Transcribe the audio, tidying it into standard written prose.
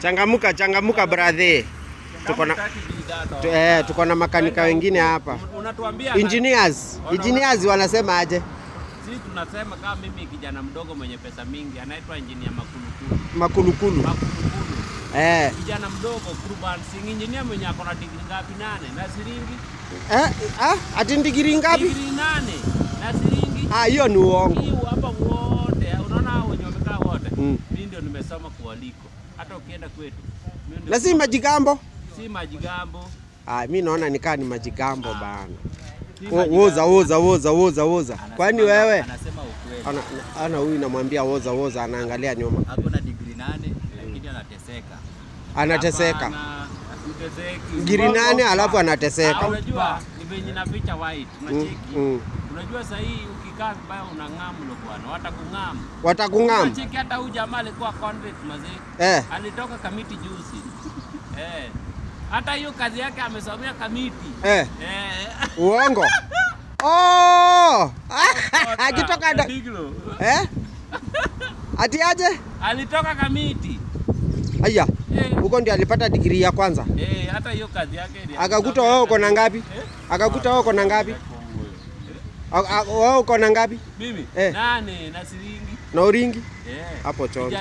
Changamuka, changamuka brother. Tuko na makanika wengine hapa. Unatuambia engineers wanasema aje? Sisi tunasema kama mimi kijana mdogo mwenye pesa mingi anaitwa engineer Makulukulu. Makulukulu. Kijana mdogo Kurban Singh engineer mwenye ako na degree ngapi? 8 na shilingi. Ati degree ngapi? Degree 8 na shilingi. Hiyo ni uongo. Hiyo hapa wote. Unaona hao wenye wamekaa wote. Mimi ndio nimesoma kualiko. Hata ukienda kwetu. Na si majigambo? Si majigambo. Mimi naona nikaa ni majigambo bana. Woza. Kwani wewe? Anasema ukweli. Ana huyu namwambia woza anaangalia nyuma. Hapo na degree 8 lakini anateseka. Anateseka. Degree 8 alafu anateseka. Unajua ni venye na picha white unacheki. Unajua sasa hii ukikaa vibaya unang'amu lo bwana. Watakung'amu. Unacheki hata huyu jamaa alikuwa contract mazee. Alitoka kamiti juzi. Hata hiyo kazi yake amesomea kamiti. Uongo. Akitoka ati aje? Alitoka kamiti. Aya. Huko ndio alipata degree ya kwanza. Hata hiyo kazi yake ndio. Akakuta wewe uko na ngapi? Akakuta wewe uko na ngapi? Wewe uko na ngapi? Mimi 8 na shilingi. Na uringi? Hapo chongo.